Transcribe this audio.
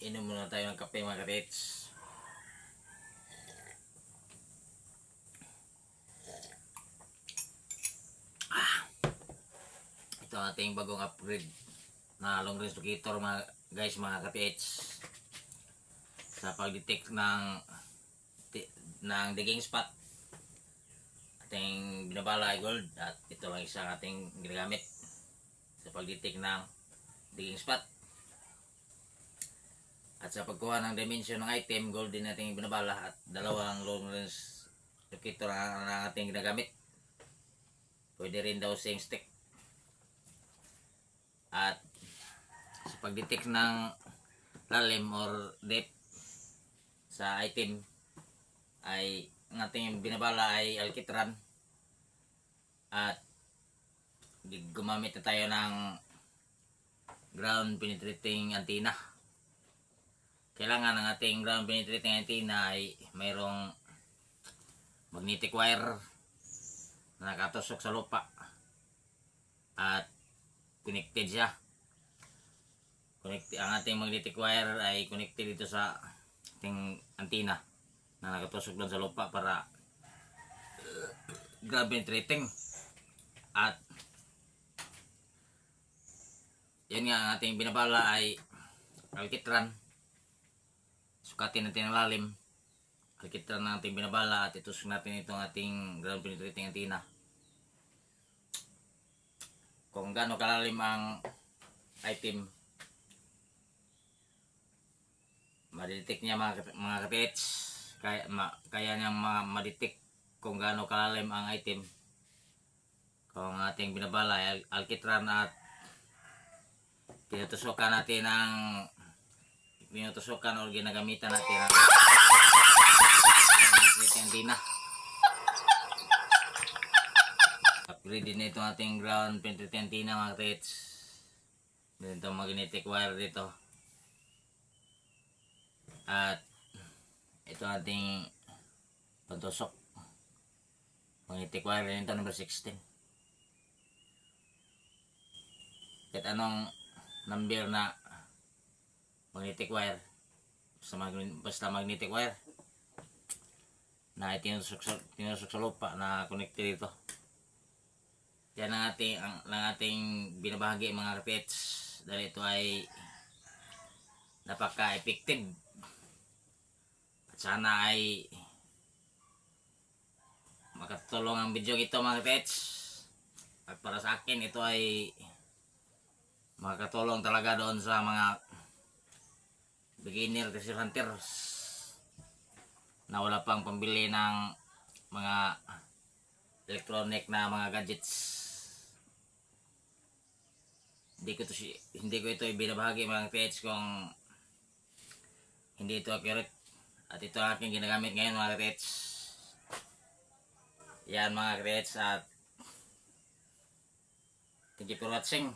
Inom muna tayo ng kape mga katits. Ito ang ating bagong upgrade na long range locator mga guys, mga katits. Sa pag-detect ng digging spot. Ating binabala ay gold at ito lang isang ating ginagamit sa pag-detect ng digging spot. At sa pagkuha ng dimension ng item, gold din natin binabala at dalawang long range locator ang ating ginagamit. Pwede rin daw sing stick. At sa pag-detect ng lalim or depth sa item ay ang ating binabala ay alkitran. At gumamit na tayo ng ground penetrating antenna. Kailangan ng ating ground penetrating antenna ay mayroong magnetic wire na nakatusok sa lupa at connected siya. Ang ating magnetic wire ay connected dito sa ating antenna na nakatusok doon sa lupa para ground penetrating. At yan nga, ang ating binabala ay alkitran. Sukatin natin ang lalim. Alkitran na ating binabala at itusok natin itong ating ground penetrating antenna. Kung gaano kalalim ang item, madetect niya mga katits. Kaya niyang madetect kung gaano kalalim ang item. Kung ating binabala ay alkitran at pinutusukan o ginagamitan natin ang antenna. Upgrade din ito ating ground penetrating antenna mga katits. Meron itong magnetic wire dito. At ito ating pantusok. Magnetic wire rin ito, number 16. Kahit anong number na magnetic wire, basta magnetic wire na tinusok sa lupa na connected dito. Yan ang ating binabahagi mga katits, dahil ito ay napaka-effective. At sana ay makatulong ang video ito mga katits. At para sa akin ito ay makakatulong talaga doon sa mga beginner treasure hunters na wala pang pambili ng mga electronic na mga gadgets. Hindi ko ito ibinabahagi mga katits kung hindi ito accurate. At ito ang aking ginagamit ngayon mga katits. Yan mga katits, at thank you for watching.